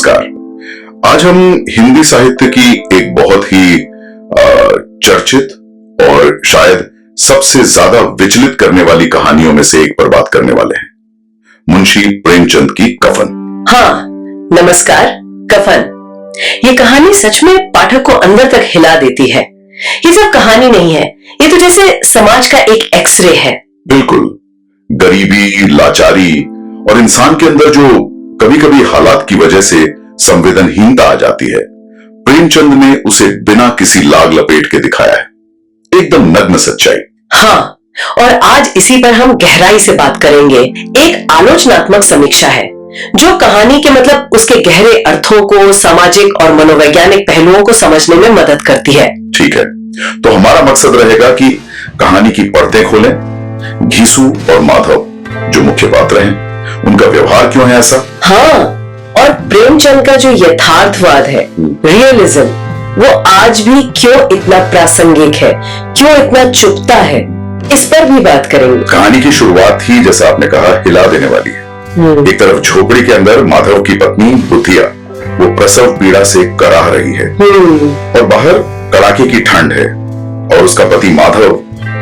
नमस्कार। आज हम हिंदी साहित्य की एक बहुत ही चर्चित और शायद सबसे ज्यादा विचलित करने वाली कहानियों में से एक पर बात करने वाले हैं, मुंशी प्रेमचंद की कफन। हाँ, नमस्कार। कफन, ये कहानी सच में पाठक को अंदर तक हिला देती है। ये सब कहानी नहीं है, ये तो जैसे समाज का एक एक्सरे है। बिल्कुल, गरीबी, लाचारी और इंसान के अंदर जो कभी कभी हालात की वजह से संवेदनहीनता आ जाती है, प्रेमचंद ने उसे बिना किसी लाग लपेट के दिखाया है, एकदम नग्न सच्चाई। हाँ, और आज इसी पर हम गहराई से बात करेंगे। एक आलोचनात्मक समीक्षा है जो कहानी के मतलब उसके गहरे अर्थों को, सामाजिक और मनोवैज्ञानिक पहलुओं को समझने में मदद करती है। ठीक है, तो हमारा मकसद रहेगा कि कहानी की परतें खोलें, घीसू और माधव जो मुख्य पात्र हैं, उनका व्यवहार क्यों है ऐसा। हाँ, और प्रेमचंद का जो यथार्थवाद है, रियलिज्म, वो आज भी क्यों इतना प्रासंगिक है, क्यों इतना चुभता है, इस पर भी बात करेंगे। कहानी की शुरुआत ही जैसा आपने कहा हिला देने वाली है। एक तरफ झोपड़ी के अंदर माधव की पत्नी बुधिया वो प्रसव पीड़ा से कराह रही है और बाहर कड़ाके की ठंड है, और उसका पति माधव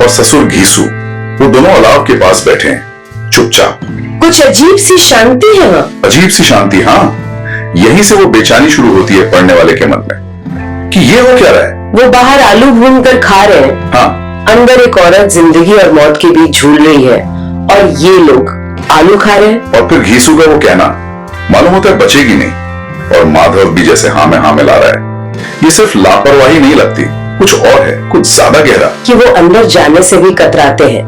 और ससुर घीसू वो दोनों अलाव के पास बैठे हैं, चुपचाप। कुछ अजीब सी शांति है वहाँ। अजीब सी शांति, हाँ। यहीं से वो बेचैनी शुरू होती है पढ़ने वाले के मन में कि ये हो क्या रहा है। वो बाहर आलू भून कर खा रहे हैं, हाँ, अंदर एक औरत जिंदगी और मौत के बीच झूल रही है, और ये लोग आलू खा रहे हैं। और फिर घीसू का वो कहना, मालूम होता है बचेगी नहीं, और माधव भी जैसे हाँ में हाँ मिला रहा है। ये सिर्फ लापरवाही नहीं लगती, कुछ और है, कुछ ज्यादा गहरा। कि वो अंदर जाने से भी कतराते हैं।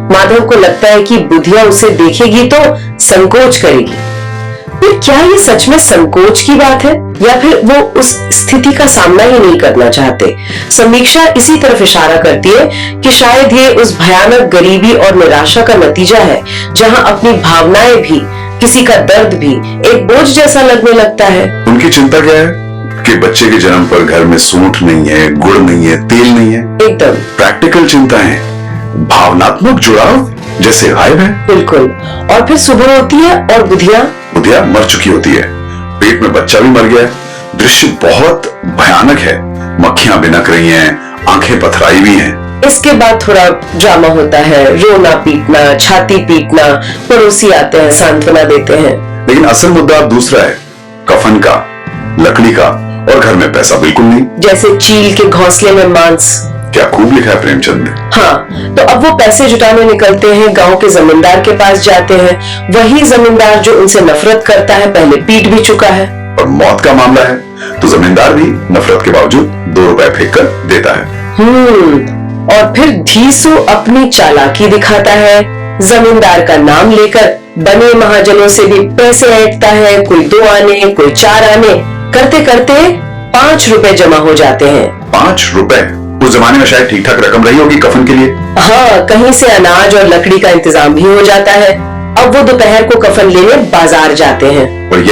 माधव को लगता है कि बुधिया उसे देखेगी तो संकोच करेगी। फिर क्या ये सच में संकोच की बात है, या फिर वो उस स्थिति का सामना ही नहीं करना चाहते। समीक्षा इसी तरफ इशारा करती है कि शायद ये उस भयानक गरीबी और निराशा का नतीजा है जहां अपनी भावनाएं भी, किसी का दर्द भी एक बोझ जैसा लगने लगता है। उनकी चिंता क्या है कि बच्चे के जन्म पर घर में सूंठ नहीं है, गुड़ नहीं है, तेल नहीं है। एकदम प्रैक्टिकल चिंता है, भावनात्मक जुड़ाव जैसे गायब है। बिल्कुल। और फिर सुबह होती है और बुधिया मर चुकी होती है, पेट में बच्चा भी मर गया है। दृश्य बहुत भयानक है, मक्खियां बिनक रही हैं, आंखें पथराई भी हैं। इसके बाद थोड़ा ड्रामा होता है, रोना पीटना, छाती पीटना, पड़ोसी आते हैं, सांत्वना देते हैं। लेकिन असल मुद्दा दूसरा है, कफन का, लकड़ी का, और घर में पैसा बिल्कुल नहीं। जैसे चील के घोंसले में मांस। क्या खूब लिखा है प्रेमचंद ने। हाँ, तो अब वो पैसे जुटाने निकलते हैं, गांव के जमींदार के पास जाते हैं। वही जमींदार जो उनसे नफरत करता है, पहले पीट भी चुका है। और मौत का मामला है तो जमींदार भी नफरत के बावजूद 2 रुपए फेंक कर देता है। और फिर घीसू अपनी चालाकी दिखाता है, जमींदार का नाम लेकर बने महाजनों से भी पैसे ऐंठता है, कोई 2 आने, कोई 4 आने, करते करते 5 रुपए जमा हो जाते हैं। 5 रुपए उस जमाने में शायद ठीक ठाक रकम रही होगी कफन के लिए। हाँ, कहीं से अनाज और लकड़ी का इंतजाम भी हो जाता है। अब वो दोपहर को कफन लेने बाजार जाते हैं। और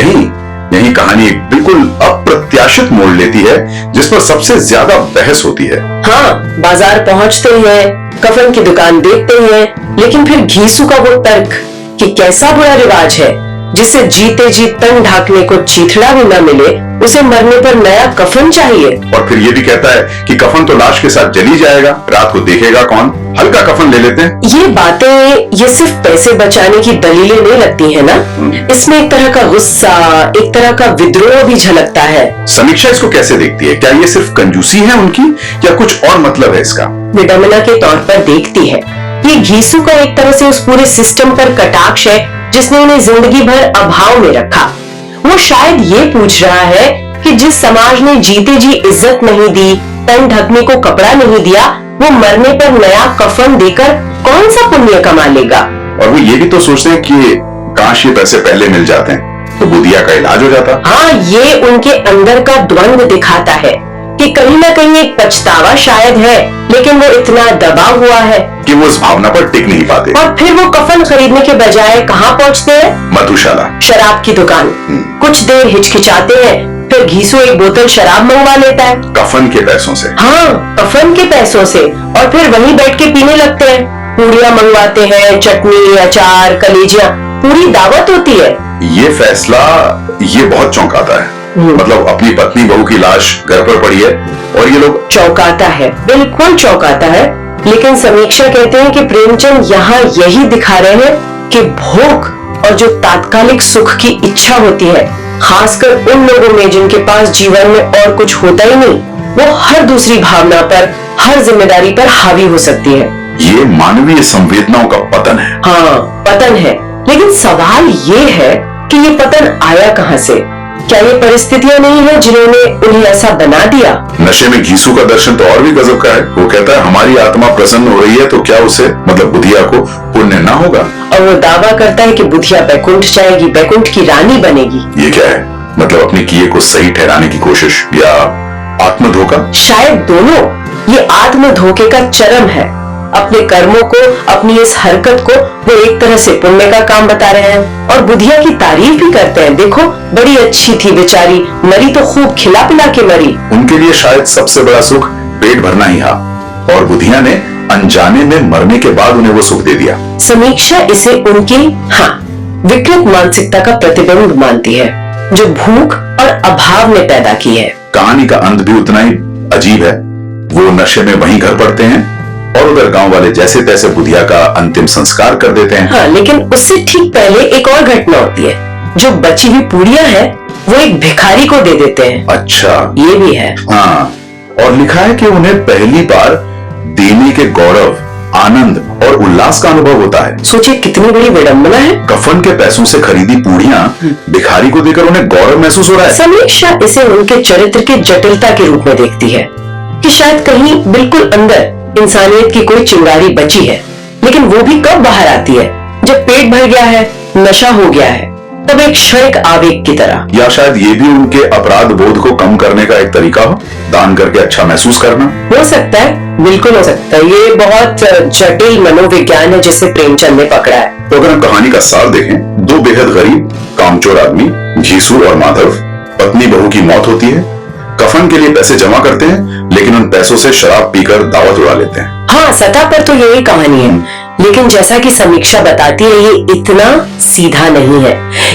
यही कहानी एक बिल्कुल अप्रत्याशित मोड़ लेती है, जिस पर सबसे ज्यादा बहस होती है। हाँ, बाजार पहुंचते हैं, कफन की दुकान देखते हैं, लेकिन फिर घीसू का वो तर्क कि कैसा बुरा रिवाज है जिससे जीते जी तन ढाकने को चीथड़ा भी न मिले, उसे मरने पर नया कफन चाहिए। और फिर ये भी कहता है कि कफन तो लाश के साथ जली जाएगा, रात को देखेगा कौन, हल्का कफन ले लेते हैं। ये बातें ये सिर्फ पैसे बचाने की दलीलें नहीं लगती है ना। इसमें एक तरह का गुस्सा, एक तरह का विद्रोह भी झलकता है। समीक्षा इसको कैसे देखती है? क्या ये सिर्फ कंजूसी है उनकी, या कुछ और मतलब है इसका? विडंबना के तौर पर देखती है। ये घीसू का एक तरह से उस पूरे सिस्टम पर कटाक्ष है जिसने उन्हें जिंदगी भर अभाव में रखा। वो शायद ये पूछ रहा है कि जिस समाज ने जीते जी इज्जत नहीं दी, तन ढकने को कपड़ा नहीं दिया, वो मरने पर नया कफन देकर कौन सा पुण्य कमा लेगा। और वो ये भी तो सोचते हैं कि काश ये पैसे पहले मिल जाते हैं तो बुधिया का इलाज हो जाता। हाँ, ये उनके अंदर का द्वंद्व दिखाता है कि कहीं ना कहीं एक पछतावा शायद है, लेकिन वो इतना दबा हुआ है कि वो उस भावना पर टिक नहीं पाते। और फिर वो कफन खरीदने के बजाय कहाँ पहुँचते हैं? मधुशाला, शराब की दुकान। कुछ देर हिचकिचाते हैं, फिर घीसू एक बोतल शराब मंगवा लेता है कफन के पैसों से। हाँ, कफन के पैसों से, और फिर वहीं बैठ के पीने लगते हैं। पूड़ियाँ मंगवाते हैं, चटनी, अचार, कलेजियाँ, पूरी दावत होती है। ये फैसला ये बहुत चौंकाता है। मतलब अपनी पत्नी बहू की लाश घर पर पड़ी है और ये लोग। चौंकाता है, बिल्कुल चौंकाता है। लेकिन समीक्षा कहते हैं कि प्रेमचंद यहाँ यही दिखा रहे हैं कि भोग और जो तात्कालिक सुख की इच्छा होती है, खासकर उन लोगों में जिनके पास जीवन में और कुछ होता ही नहीं, वो हर दूसरी भावना पर, हर जिम्मेदारी पर हावी हो सकती है। ये मानवीय संवेदनाओं का पतन है। हाँ, पतन है। लेकिन सवाल ये है कि ये पतन आया कहाँ से? क्या ये परिस्थितियां नहीं है जिन्होंने उन्हें ऐसा बना दिया? नशे में घीसू का दर्शन तो और भी गजब का है। वो कहता है हमारी आत्मा प्रसन्न हो रही है तो क्या उसे, मतलब बुधिया को, पुण्य ना होगा? और वो दावा करता है कि बुधिया बैकुंठ जाएगी, बैकुंठ की रानी बनेगी। ये क्या है? मतलब अपने किए को सही ठहराने की कोशिश या आत्मधोखा? शायद दोनों। ये आत्मधोखे का चरम है। अपने कर्मों को, अपनी इस हरकत को वो एक तरह से पुण्य का काम बता रहे हैं और बुधिया की तारीफ भी करते हैं। देखो, बड़ी अच्छी थी बेचारी, मरी तो खूब खिला पिला के मरी। उनके लिए शायद सबसे बड़ा सुख पेट भरना ही था और बुधिया ने अनजाने में मरने के बाद उन्हें वो सुख दे दिया। समीक्षा इसे उनकी विकृत मानसिकता का प्रतिबिंब मानती है जो भूख और अभाव ने पैदा की है। कहानी का अंत भी उतना ही अजीब है। वो नशे में वहीं घर पड़ते हैं और उधर गांव वाले जैसे तैसे बुधिया का अंतिम संस्कार कर देते हैं। हाँ, लेकिन उससे ठीक पहले एक और घटना होती है। जो बची हुई पूड़ियां हैं वो एक भिखारी को दे देते हैं। अच्छा, ये भी है। हाँ, और लिखा है कि उन्हें पहली बार देने के गौरव, आनंद और उल्लास का अनुभव होता है। सोचिए कितनी बड़ी विडंबना है। कफन के पैसों से खरीदी पूड़ियां भिखारी को देकर उन्हें गौरव महसूस हो रहा है। समीक्षा इसे उनके चरित्र की जटिलता के रूप में देखती है कि शायद कहीं बिल्कुल अंदर इंसानियत की कोई चिंगारी बची है, लेकिन वो भी कब बाहर आती है? जब पेट भर गया है, नशा हो गया है, तब एक क्षणिक आवेग की तरह। या शायद ये भी उनके अपराध बोध को कम करने का एक तरीका हो, दान करके अच्छा महसूस करना। हो सकता है, बिल्कुल हो सकता है। ये बहुत जटिल मनोविज्ञान है जिसे प्रेमचंद ने पकड़ा है। तो अगर हम कहानी का सार देखें, दो बेहद गरीब कामचोर आदमी, घीसू और माधव, पत्नी बहू की मौत होती है, कफन के लिए पैसे जमा करते हैं, लेकिन उन पैसों से शराब पीकर दावत उड़ा लेते हैं। हाँ, सतह पर तो यही कहानी है, लेकिन जैसा कि समीक्षा बताती है, ये इतना सीधा नहीं है।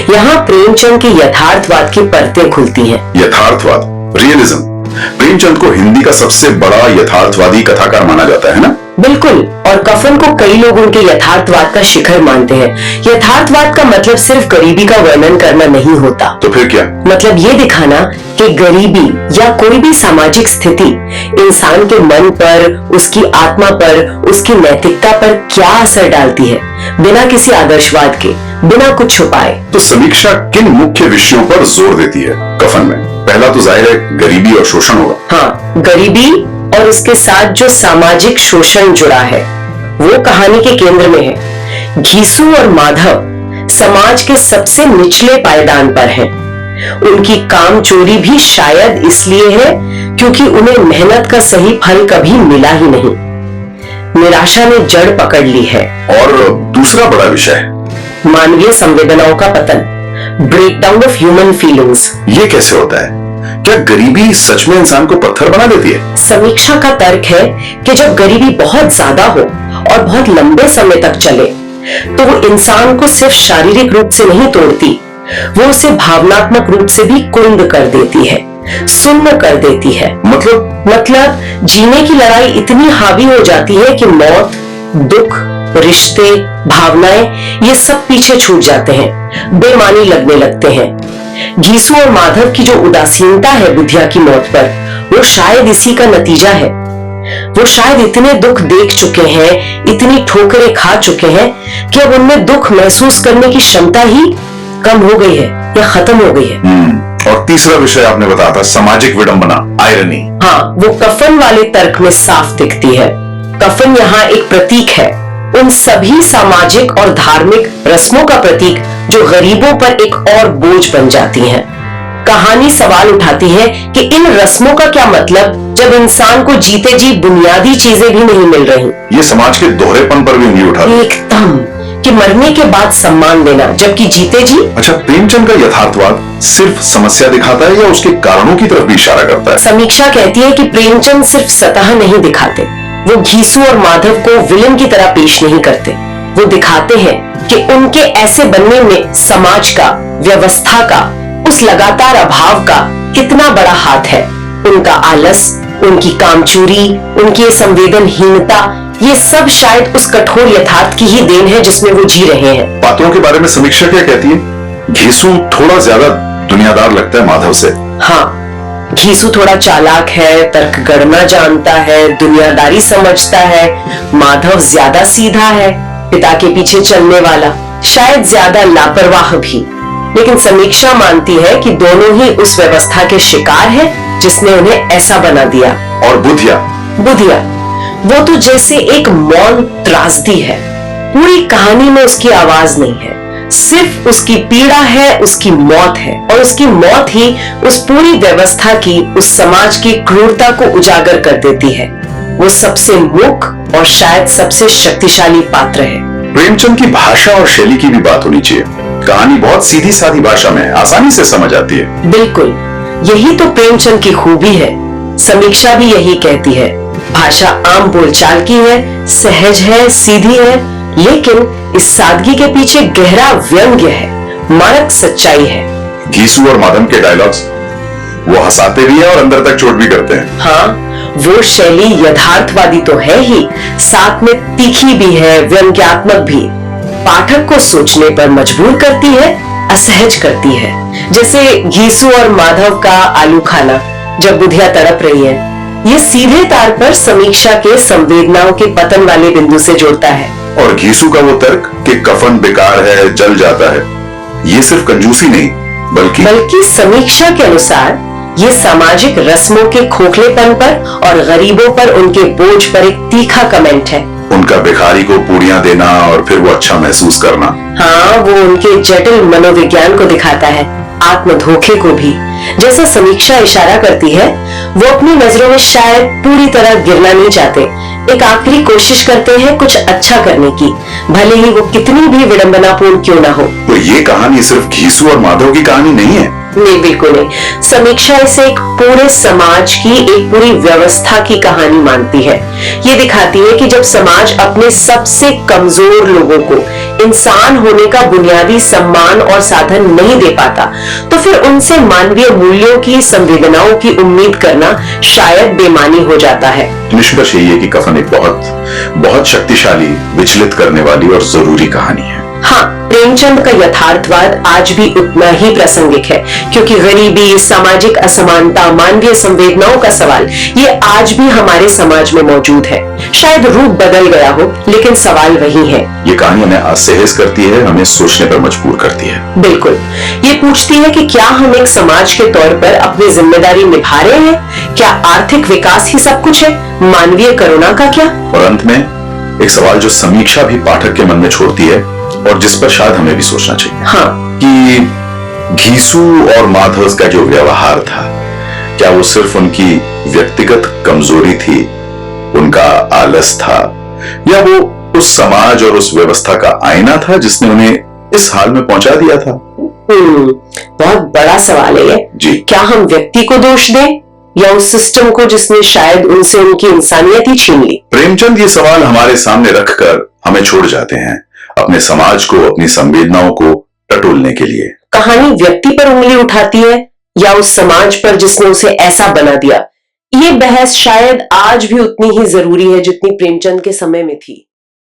यहाँ प्रेमचंद के यथार्थवाद की परतें खुलती हैं। यथार्थवाद, रियलिज्म। प्रेमचंद को हिंदी का सबसे बड़ा यथार्थवादी कथाकार माना जाता है ना? बिल्कुल। और कफन को कई लोग उनके यथार्थवाद का शिखर मानते हैं। यथार्थवाद का मतलब सिर्फ गरीबी का वर्णन करना नहीं होता। तो फिर क्या? मतलब ये दिखाना कि गरीबी या कोई भी सामाजिक स्थिति इंसान के मन पर, उसकी आत्मा पर, उसकी नैतिकता पर क्या असर डालती है, बिना किसी आदर्शवाद के, बिना कुछ छुपाए। तो समीक्षा किन मुख्य विषयों पर जोर देती है कफन में? पहला तो जाहिर है गरीबी और शोषण होगा। हाँ, गरीबी और उसके साथ जो सामाजिक शोषण जुड़ा है वो कहानी के केंद्र में है। घीसू और माधव समाज के सबसे निचले पायदान पर हैं। उनकी काम चोरी भी शायद इसलिए है क्योंकि उन्हें मेहनत का सही फल कभी मिला ही नहीं। निराशा ने जड़ पकड़ ली है। और दूसरा बड़ा विषय, मानवीय संवेदनाओं का पतन, ब्रेकडाउन ऑफ ह्यूमन फीलिंग्स। ये कैसे होता है? क्या गरीबी सच में इंसान को पत्थर बना देती है? समीक्षा का तर्क है कि जब गरीबी बहुत ज्यादा हो और बहुत लंबे समय तक चले तो वो इंसान को सिर्फ शारीरिक रूप से नहीं तोड़ती, वो उसे भावनात्मक रूप से भी कुंद कर देती है, सुन्न कर देती है। मतलब जीने की लड़ाई इतनी हावी हो जाती है कि मौत, दुख, रिश्ते, भावनाएं ये सब पीछे छूट जाते हैं, बेमानी लगने लगते हैं। घीसू और माधव की जो उदासीनता है बुधिया की मौत पर, वो शायद इसी का नतीजा है। वो शायद इतने दुख देख चुके हैं, इतनी ठोकरें खा चुके हैं कि अब उनमें दुख महसूस करने की क्षमता ही कम हो गई है या खत्म हो गई है। और तीसरा विषय आपने बताया था सामाजिक विडंबना, आयरनी। हाँ, वो कफन वाले तर्क में साफ दिखती है। कफन यहाँ एक प्रतीक है, उन सभी सामाजिक और धार्मिक रस्मों का प्रतीक जो गरीबों पर एक और बोझ बन जाती हैं। कहानी सवाल उठाती है कि इन रस्मों का क्या मतलब जब इंसान को जीते जी बुनियादी चीजें भी नहीं मिल रही। ये समाज के दोहरेपन पर भी उंगली उठाती है। एकदम, कि मरने के बाद सम्मान देना जबकि जीते जी। अच्छा, प्रेमचंद का यथार्थवाद सिर्फ समस्या दिखाता है या उसके कारणों की तरफ भी इशारा करता है? समीक्षा कहती है कि प्रेमचंद सिर्फ सतह नहीं दिखाते, वो घीसू और माधव को विलन की तरह पेश नहीं करते। वो दिखाते हैं कि उनके ऐसे बनने में समाज का, व्यवस्था का, उस लगातार अभाव का कितना बड़ा हाथ है। उनका आलस, उनकी कामचोरी, उनकी संवेदनहीनता, ये सब शायद उस कठोर यथार्थ की ही देन है जिसमें वो जी रहे हैं। पात्रों के बारे में समीक्षा क्या कहती है? घीसू थोड़ा ज्यादा दुनियादार लगता है माधव से। हाँ, घीसू थोड़ा चालाक है, तर्क गणना जानता है, दुनियादारी समझता है। माधव ज्यादा सीधा है, पिता के पीछे चलने वाला, शायद ज्यादा लापरवाह भी। लेकिन समीक्षा मानती है कि दोनों ही उस व्यवस्था के शिकार हैं जिसने उन्हें ऐसा बना दिया। और बुधिया वो तो जैसे एक मौन त्रासदी है। पूरी कहानी में उसकी आवाज नहीं है, सिर्फ उसकी पीड़ा है, उसकी मौत है। और उसकी मौत ही उस पूरी व्यवस्था की, उस समाज की क्रूरता को उजागर कर देती है। वो सबसे मूक और शायद सबसे शक्तिशाली पात्र है। प्रेमचंद की भाषा और शैली की भी बात होनी चाहिए। कहानी बहुत सीधी सादी भाषा में आसानी से समझ आती है। बिल्कुल, यही तो प्रेमचंद की खूबी है। समीक्षा भी यही कहती है। भाषा आम बोलचाल की है, सहज है, सीधी है, लेकिन इस सादगी के पीछे गहरा व्यंग्य है, मारक सच्चाई है। घीसू और माधव के डायलॉग्स, वो हंसाते भी हैं और अंदर तक चोट भी करते हैं। हाँ, वो शैली यथार्थवादी तो है ही, साथ में तीखी भी है, व्यंग्यात्मक भी। पाठक को सोचने पर मजबूर करती है, असहज करती है। जैसे घीसू और माधव का आलू खाना जब बुधिया तड़प रही है, ये सीधे तार पर समीक्षा के संवेदनाओं के पतन वाले बिंदु से जोड़ता है। और घीसू का वो तर्क कि कफन बेकार है, जल जाता है, ये सिर्फ कंजूसी नहीं बल्कि समीक्षा के अनुसार ये सामाजिक रस्मों के खोखलेपन पर और गरीबों पर उनके बोझ पर एक तीखा कमेंट है। उनका भिखारी को पूरियां देना और फिर वो अच्छा महसूस करना। हाँ, वो उनके जटिल मनोविज्ञान को दिखाता है, आत्म धोखे को भी। जैसा समीक्षा इशारा करती है, वो अपनी नजरों में शायद पूरी तरह गिरना नहीं चाहते, एक आखिरी कोशिश करते हैं कुछ अच्छा करने की, भले ही वो कितनी भी विडंबनापूर्ण क्यों ना हो। तो ये कहानी सिर्फ घीसू और माधव की कहानी नहीं है। नहीं, बिल्कुल नहीं। समीक्षा इसे एक पूरे समाज की, एक पूरी व्यवस्था की कहानी मानती है। ये दिखाती है कि जब समाज अपने सबसे कमजोर लोगों को इंसान होने का बुनियादी सम्मान और साधन नहीं दे पाता, तो फिर उनसे मानवीय मूल्यों की, संवेदनाओं की उम्मीद करना शायद बेमानी हो जाता है। निष्कर्ष यही है कि कफन एक बहुत शक्तिशाली, विचलित करने वाली और जरूरी कहानी है। हाँ, प्रेमचंद का यथार्थवाद आज भी उतना ही प्रासंगिक है, क्योंकि गरीबी, सामाजिक असमानता, मानवीय संवेदनाओं का सवाल ये आज भी हमारे समाज में मौजूद है। शायद रूप बदल गया हो, लेकिन सवाल वही है। ये कहानी हमें असहज करती है, हमें सोचने पर मजबूर करती है। बिल्कुल, ये पूछती है कि क्या हम एक समाज के तौर पर अपनी जिम्मेदारी निभा रहे हैं? क्या आर्थिक विकास ही सब कुछ है? मानवीय करुणा का क्या? और अंत में एक सवाल जो समीक्षा भी पाठक के मन में छोड़ती है और जिस पर शायद हमें भी सोचना चाहिए। हाँ, कि घीसू और माधव का जो व्यवहार था, क्या वो सिर्फ उनकी व्यक्तिगत कमजोरी थी, उनका आलस था, या वो उस समाज और उस व्यवस्था का आईना था जिसने उन्हें इस हाल में पहुंचा दिया था? बहुत बड़ा सवाल है ये जी। क्या हम व्यक्ति को दोष दें या उस सिस्टम को जिसने शायद उनसे उनकी इंसानियत ही छीन ली? प्रेमचंद ये सवाल हमारे सामने रखकर हमें छोड़ जाते हैं, अपने समाज को, अपनी संवेदनाओं को टटोलने के लिए। कहानी व्यक्ति पर उंगली उठाती है या उस समाज पर जिसने उसे ऐसा बना दिया? ये बहस शायद आज भी उतनी ही जरूरी है जितनी प्रेमचंद के समय में थी।